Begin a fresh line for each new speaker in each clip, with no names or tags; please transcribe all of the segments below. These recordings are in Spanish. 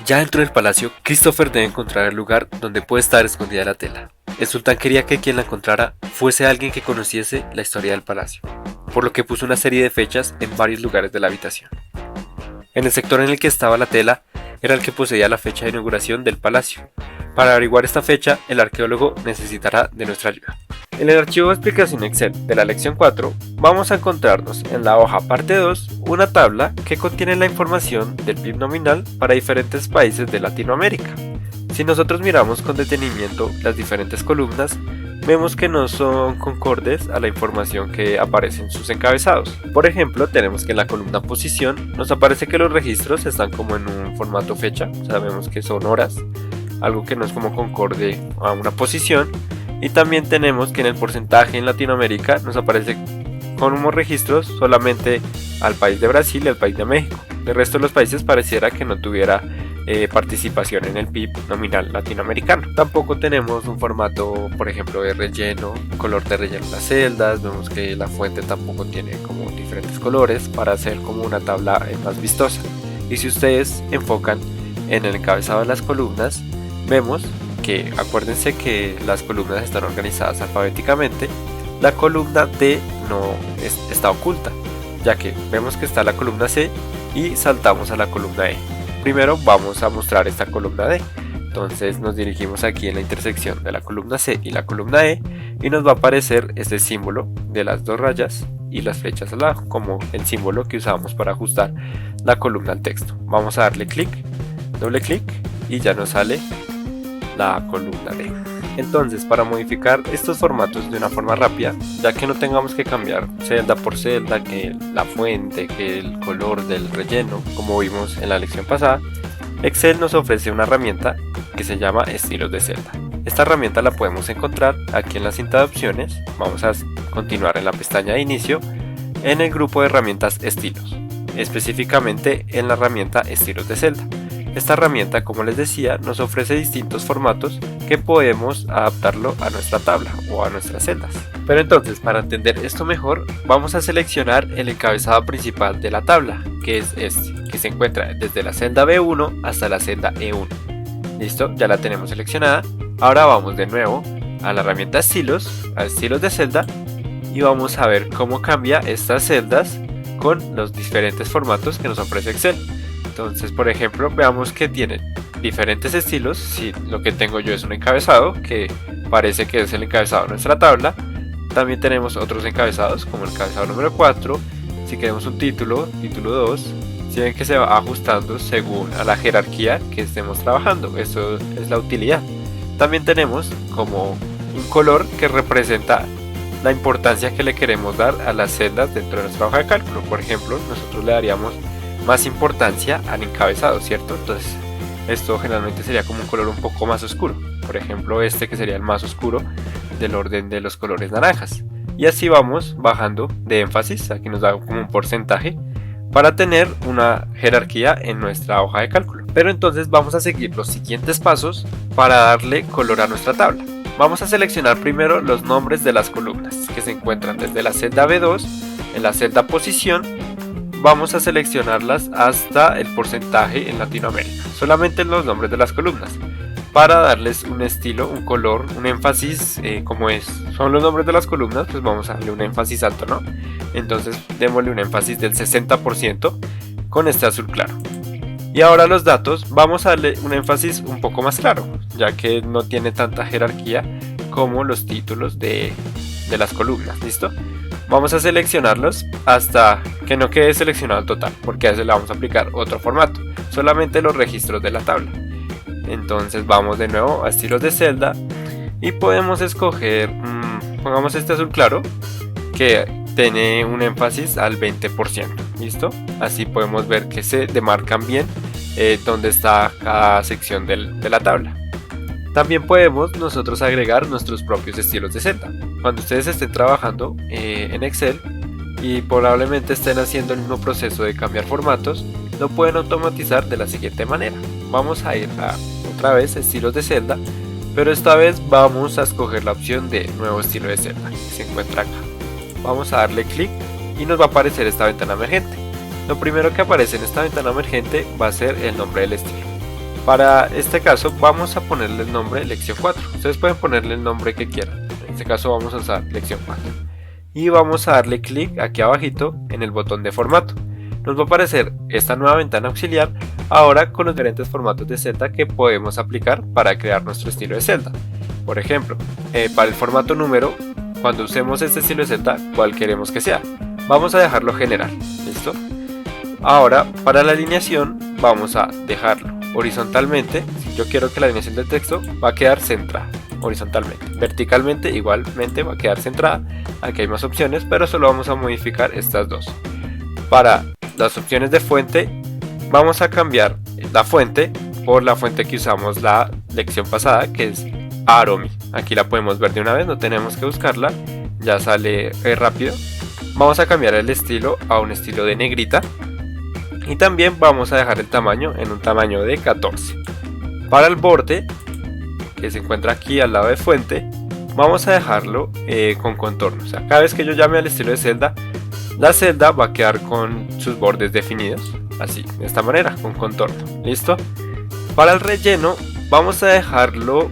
Ya dentro del palacio, Christopher debe encontrar el lugar donde puede estar escondida la tela. El sultán quería que quien la encontrara fuese alguien que conociese la historia del palacio, por lo que puso una serie de fechas en varios lugares de la habitación. En el sector en el que estaba la tela era el que poseía la fecha de inauguración del palacio. Para averiguar esta fecha, el arqueólogo necesitará de nuestra ayuda. En el archivo de explicación Excel de la lección 4, vamos a encontrarnos en la hoja parte 2 una tabla que contiene la información del PIB nominal para diferentes países de Latinoamérica. Si nosotros miramos con detenimiento las diferentes columnas, vemos que no son concordes a la información que aparece en sus encabezados. Por ejemplo, tenemos que en la columna posición nos aparece que los registros están como en un formato fecha, sabemos que son horas, algo que no es como concorde a una posición. Y también tenemos que en el porcentaje en Latinoamérica nos aparece con unos registros solamente al país de Brasil y al país de México. El resto de los países pareciera que no tuviera participación en el PIB nominal latinoamericano. Tampoco tenemos un formato, por ejemplo, de relleno, color de relleno en las celdas. Vemos que la fuente tampoco tiene como diferentes colores para hacer como una tabla más vistosa. Y si ustedes enfocan en el encabezado de las columnas, vemos que acuérdense que las columnas están organizadas alfabéticamente. La columna D no está oculta, ya que vemos que está la columna C y saltamos a la columna E. Primero vamos a mostrar esta columna D. Entonces nos dirigimos aquí en la intersección de la columna C y la columna E y nos va a aparecer este símbolo de las dos rayas y las flechas al lado, como el símbolo que usamos para ajustar la columna al texto. Vamos a darle clic, doble clic y ya nos sale la columna D. Entonces, para modificar estos formatos de una forma rápida, ya que no tengamos que cambiar celda por celda, que la fuente, que el color del relleno, como vimos en la lección pasada, Excel nos ofrece una herramienta que se llama estilos de celda. Esta herramienta la podemos encontrar aquí en la cinta de opciones. Vamos a continuar en la pestaña de inicio, en el grupo de herramientas estilos, específicamente en la herramienta estilos de celda. Esta herramienta, como les decía, nos ofrece distintos formatos que podemos adaptarlo a nuestra tabla o a nuestras celdas. Pero entonces, para entender esto mejor, vamos a seleccionar el encabezado principal de la tabla, que es este, que se encuentra desde la celda B1 hasta la celda E1. Listo, ya la tenemos seleccionada. Ahora vamos de nuevo a la herramienta estilos, a estilos de celda, y vamos a ver cómo cambia estas celdas con los diferentes formatos que nos ofrece Excel. Entonces, por ejemplo, veamos que tiene diferentes estilos. Si lo que tengo yo es un encabezado, que parece que es el encabezado de nuestra tabla. También tenemos otros encabezados, como el encabezado número 4. Si queremos un título, título 2. Si ven que se va ajustando según a la jerarquía que estemos trabajando. Eso es la utilidad. También tenemos como un color que representa la importancia que le queremos dar a las celdas dentro de nuestra hoja de cálculo. Por ejemplo, nosotros le daríamos más importancia al encabezado, ¿cierto? Entonces esto generalmente sería como un color un poco más oscuro, por ejemplo este que sería el más oscuro del orden de los colores naranjas, y así vamos bajando de énfasis. Aquí nos da como un porcentaje para tener una jerarquía en nuestra hoja de cálculo. Pero entonces vamos a seguir los siguientes pasos para darle color a nuestra tabla. Vamos a seleccionar primero los nombres de las columnas que se encuentran desde la celda B2 en la celda posición. Vamos a seleccionarlas hasta el porcentaje en Latinoamérica, solamente los nombres de las columnas, para darles un estilo, un color, un énfasis, como son los nombres de las columnas, pues vamos a darle un énfasis alto, ¿no? Entonces démosle un énfasis del 60% con este azul claro. Y ahora los datos, vamos a darle un énfasis un poco más claro, ya que no tiene tanta jerarquía como los títulos de las columnas, ¿listo? Vamos a seleccionarlos hasta que no quede seleccionado el total, porque a veces le vamos a aplicar otro formato, solamente los registros de la tabla. Entonces vamos de nuevo a estilos de celda y podemos escoger, pongamos este azul claro, que tiene un énfasis al 20%, ¿listo? Así podemos ver que se demarcan bien donde está cada sección de la tabla. También podemos nosotros agregar nuestros propios estilos de celda. Cuando ustedes estén trabajando en Excel y probablemente estén haciendo el mismo proceso de cambiar formatos, lo pueden automatizar de la siguiente manera. Vamos a ir otra vez a estilos de celda, pero esta vez vamos a escoger la opción de nuevo estilo de celda que se encuentra acá. Vamos a darle clic y nos va a aparecer esta ventana emergente. Lo primero que aparece en esta ventana emergente va a ser el nombre del estilo. Para este caso vamos a ponerle el nombre lección 4. Ustedes pueden ponerle el nombre que quieran. En este caso vamos a usar lección 4. Y vamos a darle clic aquí abajito en el botón de formato. Nos va a aparecer esta nueva ventana auxiliar ahora con los diferentes formatos de celda que podemos aplicar para crear nuestro estilo de celda. Por ejemplo, para el formato número, cuando usemos este estilo de celda, ¿cuál queremos que sea? Vamos a dejarlo general, ¿listo? Ahora, para la alineación, vamos a dejarlo horizontalmente. Si yo quiero que la alineación del texto va a quedar centrada horizontalmente. Verticalmente igualmente va a quedar centrada. Aquí hay más opciones, pero solo vamos a modificar estas dos. Para las opciones de fuente, vamos a cambiar la fuente por la fuente que usamos la lección pasada, que es Aromi. Aquí la podemos ver de una vez, no tenemos que buscarla, ya sale rápido. Vamos a cambiar el estilo a un estilo de negrita. Y también vamos a dejar el tamaño en un tamaño de 14. Para el borde, que se encuentra aquí al lado de fuente, vamos a dejarlo con contorno. O sea, cada vez que yo llame al estilo de celda, la celda va a quedar con sus bordes definidos. Así, de esta manera, con contorno. ¿Listo? Para el relleno, vamos a dejarlo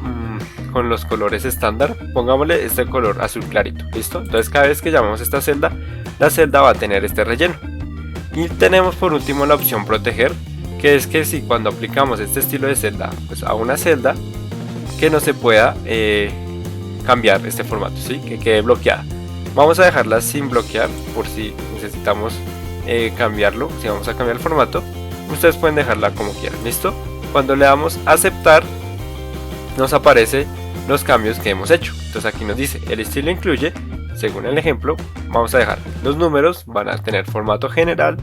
con los colores estándar. Pongámosle este color azul clarito. ¿Listo? Entonces cada vez que llamamos esta celda, la celda va a tener este relleno. Y tenemos por último la opción proteger, que es que si cuando aplicamos este estilo de celda pues a una celda, que no se pueda cambiar este formato, ¿sí? Que quede bloqueada. Vamos a dejarla sin bloquear por si necesitamos cambiarlo. Si vamos a cambiar el formato, ustedes pueden dejarla como quieran. ¿Listo? Cuando le damos a aceptar, nos aparece los cambios que hemos hecho. Entonces aquí nos dice el estilo incluye. Según el ejemplo, vamos a dejar los números, van a tener formato general,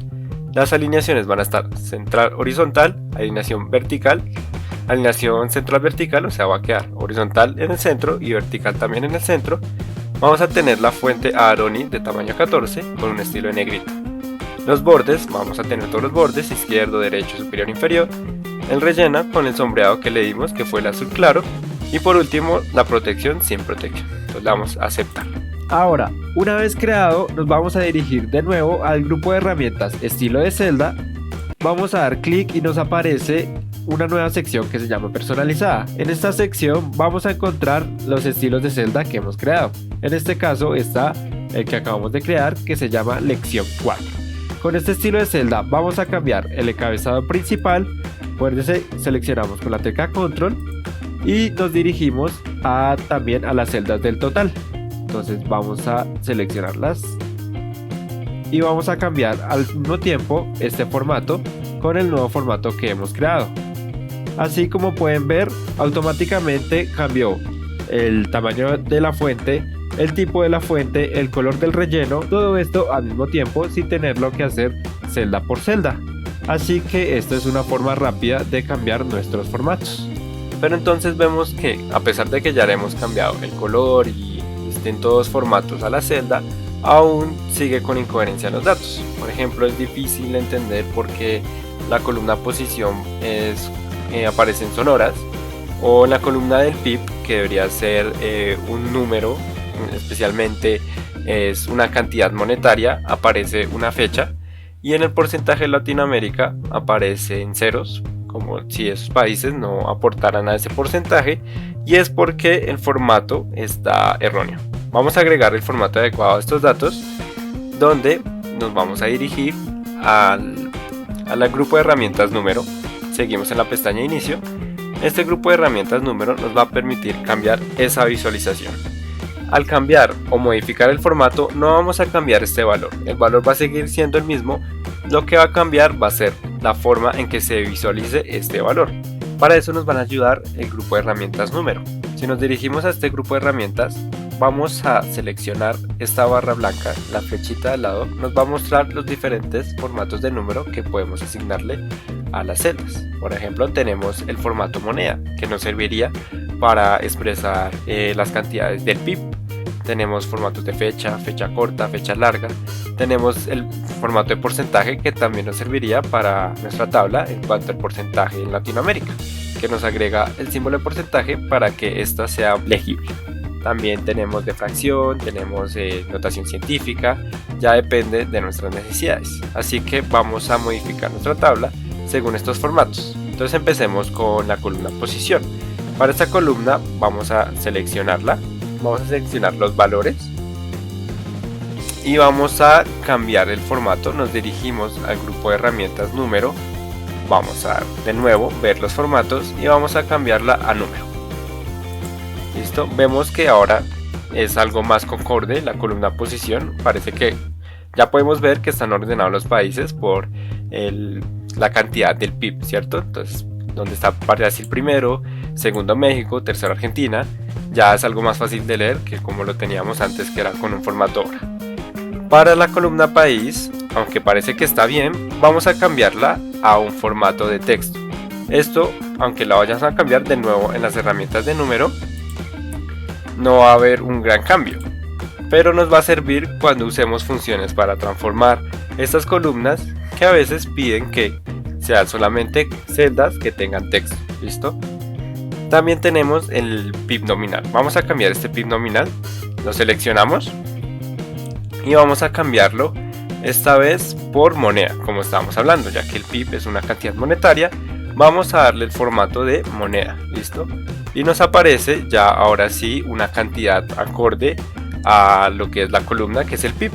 las alineaciones van a estar central horizontal, alineación vertical, alineación central vertical, o sea va a quedar horizontal en el centro y vertical también en el centro. Vamos a tener la fuente Aaroni de tamaño 14 con un estilo de negrita. Los bordes, vamos a tener todos los bordes, izquierdo, derecho, superior, inferior. El relleno con el sombreado que le dimos, que fue el azul claro. Y por último, la protección sin protección. Entonces le damos a aceptar.
Ahora, una vez creado, nos vamos a dirigir de nuevo al grupo de herramientas estilo de celda. Vamos a dar clic y nos aparece una nueva sección que se llama personalizada. En esta sección vamos a encontrar los estilos de celda que hemos creado. En este caso está el que acabamos de crear, que se llama lección 4. Con este estilo de celda vamos a cambiar el encabezado principal. Seleccionamos con la tecla control y nos dirigimos también a las celdas del total. Entonces vamos a seleccionarlas y vamos a cambiar al mismo tiempo este formato con el nuevo formato que hemos creado. Así como pueden ver, automáticamente cambió el tamaño de la fuente, el tipo de la fuente, el color del relleno, todo esto al mismo tiempo sin tenerlo que hacer celda por celda. Así que esta es una forma rápida de cambiar nuestros formatos.
Pero entonces vemos que a pesar de que ya le hemos cambiado el color y en todos formatos a la celda, aún sigue con incoherencia en los datos. Por ejemplo, es difícil entender por qué la columna posición aparece en sonoras, o en la columna del PIB, que debería ser un número, especialmente es una cantidad monetaria, aparece una fecha, y en el porcentaje de Latinoamérica aparece en ceros, como si esos países no aportaran a ese porcentaje, y es porque el formato está erróneo. Vamos a agregar el formato adecuado a estos datos, donde nos vamos a dirigir al grupo de herramientas número. Seguimos en la pestaña inicio. Este grupo de herramientas número nos va a permitir cambiar esa visualización. Al cambiar o modificar el formato, no vamos a cambiar este valor. El valor va a seguir siendo el mismo. Lo que va a cambiar va a ser la forma en que se visualice este valor. Para eso nos van a ayudar el grupo de herramientas número. Si nos dirigimos a este grupo de herramientas, vamos a seleccionar esta barra blanca, la flechita de al lado, nos va a mostrar los diferentes formatos de número que podemos asignarle a las celdas. Por ejemplo, tenemos el formato moneda, que nos serviría para expresar las cantidades del PIB. Tenemos formatos de fecha, fecha corta, fecha larga. Tenemos el formato de porcentaje, que también nos serviría para nuestra tabla en cuanto al porcentaje en Latinoamérica, que nos agrega el símbolo de porcentaje para que ésta sea legible. También tenemos de fracción, tenemos notación científica, ya depende de nuestras necesidades. Así que vamos a modificar nuestra tabla según estos formatos. Entonces empecemos con la columna posición. Para esta columna vamos a seleccionarla, vamos a seleccionar los valores y vamos a cambiar el formato. Nos dirigimos al grupo de herramientas número, vamos a de nuevo ver los formatos y vamos a cambiarla a número. Listo, vemos que ahora es algo más concorde la columna posición. Parece que ya podemos ver que están ordenados los países por la cantidad del PIB, ¿cierto? Entonces, donde está Brasil primero, segundo México, tercero Argentina, ya es algo más fácil de leer que como lo teníamos antes, que era con un formato hora. Para la columna país, aunque parece que está bien, vamos a cambiarla a un formato de texto. Esto, aunque la vayamos a cambiar de nuevo en las herramientas de número, no va a haber un gran cambio, pero nos va a servir cuando usemos funciones para transformar estas columnas que a veces piden que sean solamente celdas que tengan texto. ¿Listo? También tenemos el PIB nominal. Vamos a cambiar este PIB nominal, lo seleccionamos y vamos a cambiarlo esta vez por moneda, como estábamos hablando, ya que el PIB es una cantidad monetaria. Vamos a darle el formato de moneda, ¿listo? Y nos aparece ya ahora sí una cantidad acorde a lo que es la columna, que es el PIB.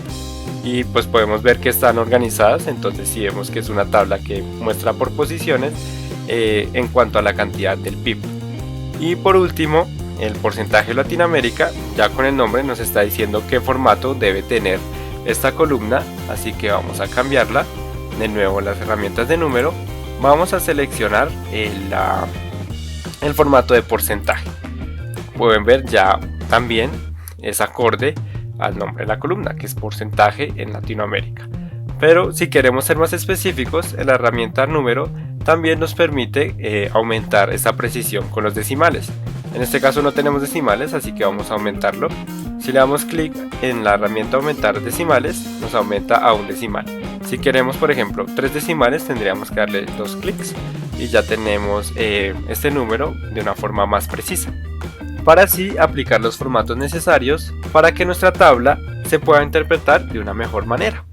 Y pues podemos ver que están organizadas, entonces sí vemos que es una tabla que muestra por posiciones en cuanto a la cantidad del PIB. Y por último, el porcentaje de Latinoamérica, ya con el nombre nos está diciendo qué formato debe tener esta columna, así que vamos a cambiarla. De nuevo en las herramientas de número, vamos a seleccionar el formato de porcentaje. Pueden ver ya también es acorde al nombre de la columna, que es porcentaje en Latinoamérica. Pero si queremos ser más específicos, en la herramienta número también nos permite aumentar esta precisión con los decimales. En este caso no tenemos decimales, así que vamos a aumentarlo. Si le damos clic en la herramienta aumentar decimales, nos aumenta a un decimal. Si queremos, por ejemplo, 3 decimales, tendríamos que darle 2 clics y ya tenemos este número de una forma más precisa, para así aplicar los formatos necesarios para que nuestra tabla se pueda interpretar de una mejor manera.